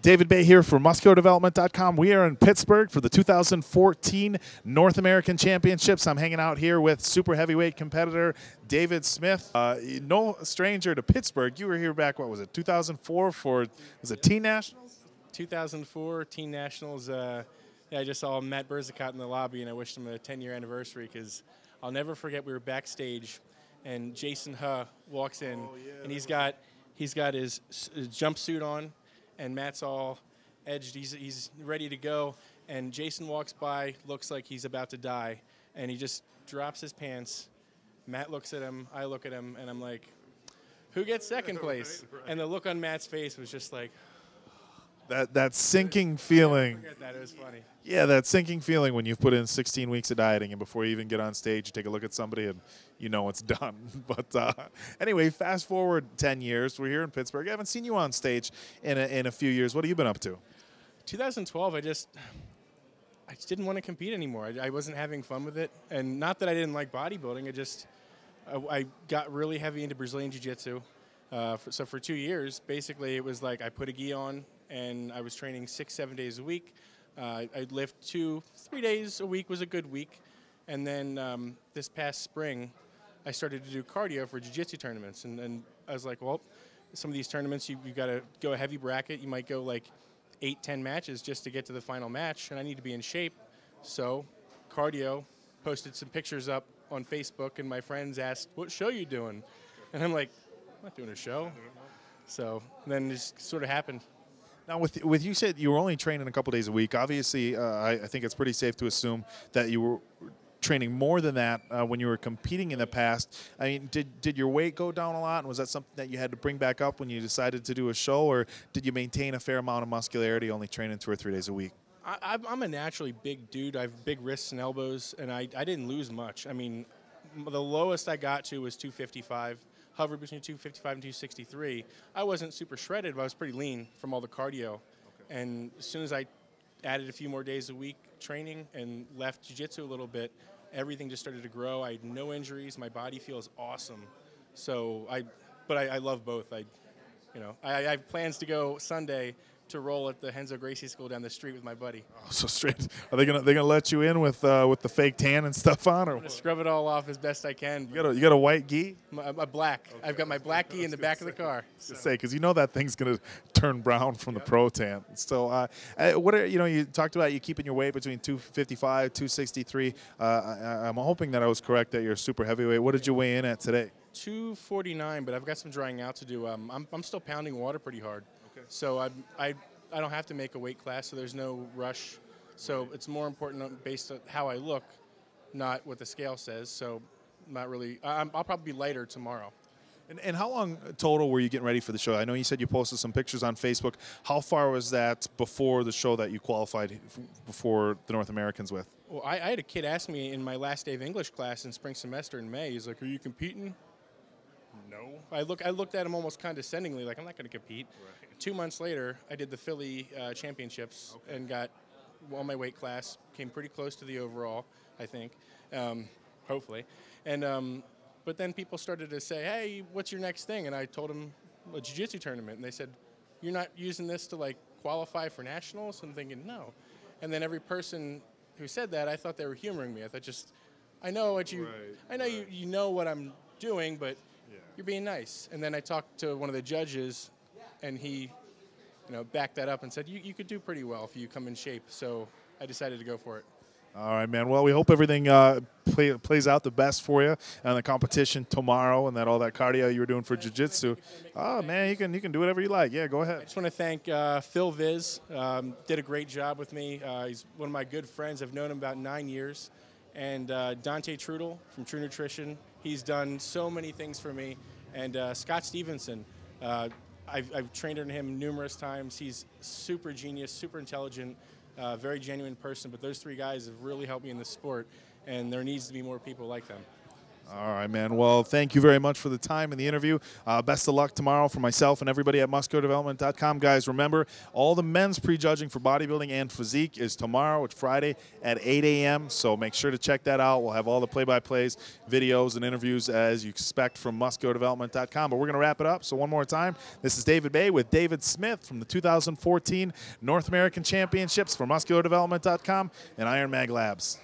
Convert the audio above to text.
David Baye here for MuscularDevelopment.com. We are in Pittsburgh for the 2014 North American Championships. I'm hanging out here with super heavyweight competitor David Smith. No stranger to Pittsburgh. You were here back, what was it, 2004 for, was it Teen Nationals? 2004 Teen Nationals. Yeah, I just saw Matt Berzicott in the lobby, and I wished him a 10-year anniversary because I'll never forget we were backstage, and Jason Huh walks in, and he's got his jumpsuit on, and Matt's all edged. He's ready to go, and Jason walks by, looks like he's about to die, and he just drops his pants. Matt looks at him, I look at him, and I'm like, who gets second place? Right. And the look on Matt's face was just like, that sinking feeling. Forget that. It was funny. Yeah, that sinking feeling when you've put in 16 weeks of dieting, and before you even get on stage, you take a look at somebody and you know it's done. But anyway, fast forward 10 years. We're here in Pittsburgh. I haven't seen you on stage in a few years. What have you been up to? 2012, I just didn't want to compete anymore. I wasn't having fun with it, and not that I didn't like bodybuilding. I got really heavy into Brazilian jiu-jitsu. So for 2 years, basically, it was like I put a gi on, and I was training 6-7 days a week. I'd lift 2-3 days a week was a good week. And then this past spring, I started to do cardio for jiu-jitsu tournaments. And I was like, well, some of these tournaments, you've got to go a heavy bracket. You might go like 8-10 matches just to get to the final match, and I need to be in shape. So cardio, posted some pictures up on Facebook, and my friends asked, what show you doing? And I'm like, I'm not doing a show. So then it just sort of happened. Now, with you said you were only training a couple days a week. Obviously, I think it's pretty safe to assume that you were training more than that when you were competing in the past. I mean, did your weight go down a lot, and was that something that you had to bring back up when you decided to do a show, or did you maintain a fair amount of muscularity, only training 2 or 3 days a week? I'm a naturally big dude. I have big wrists and elbows, and I didn't lose much. I mean, the lowest I got to was 255. Hovered between 255 and 263. I wasn't super shredded, but I was pretty lean from all the cardio. Okay. And as soon as I added a few more days a week training and left jiu-jitsu a little bit, everything just started to grow. I had no injuries. My body feels awesome. So I love both. I have plans to go Sunday to roll at the Henzo Gracie School down the street with my buddy. Oh, so straight. Are they gonna let you in with the fake tan and stuff on, or I'm gonna scrub it all off as best I can? You got a white gi? A black. Okay. I've got my black gi in the back of the car. So. Say, because you know that thing's gonna turn brown from the pro tan. So what are you talked about you keeping your weight between 255, 263. I'm hoping that I was correct that you're super heavyweight. What did you weigh in at today? 249, but I've got some drying out to do. I'm still pounding water pretty hard. Okay. So I don't have to make a weight class, so there's no rush. So it's more important based on how I look, not what the scale says. So not really. I'll probably be lighter tomorrow. And how long total were you getting ready for the show? I know you said you posted some pictures on Facebook. How far was that before the show that you qualified before the North Americans with? Well, I had a kid ask me in my last day of English class in spring semester in May. He's like, "Are you competing?" No. I looked at him almost condescendingly, like I'm not going to compete. Right. 2 months later, I did the Philly championships and got on my weight class. Came pretty close to the overall, I think, hopefully. And but then people started to say, "Hey, what's your next thing?" And I told them a jiu-jitsu tournament, and they said, "You're not using this to like qualify for nationals?" I'm thinking, no. And then every person who said that, I thought they were humoring me. I thought I know what you, right, I know right. you know what I'm doing, but. Yeah. You're being nice. And then I talked to one of the judges, and he, backed that up and said, you could do pretty well if you come in shape. So I decided to go for it. All right, man. Well, we hope everything plays out the best for you and the competition tomorrow, and that all that cardio you were doing for jiu-jitsu. Oh, man, you can do whatever you like. Yeah, go ahead. I just want to thank Phil Viz. Did a great job with me. He's one of my good friends. I've known him about 9 years. And Dante Trudel from True Nutrition. He's done so many things for me. And Scott Stevenson, I've trained under him numerous times. He's super genius, super intelligent, very genuine person. But those 3 guys have really helped me in the sport, and there needs to be more people like them. All right, man. Well, thank you very much for the time and the interview. Best of luck tomorrow for myself and everybody at musculardevelopment.com. Guys, remember, all the men's prejudging for bodybuilding and physique is tomorrow. It's Friday at 8 a.m., so make sure to check that out. We'll have all the play-by-plays, videos, and interviews as you expect from musculardevelopment.com. But we're going to wrap it up. So one more time, this is David Baye with David Smith from the 2014 North American Championships for musculardevelopment.com and Iron Mag Labs.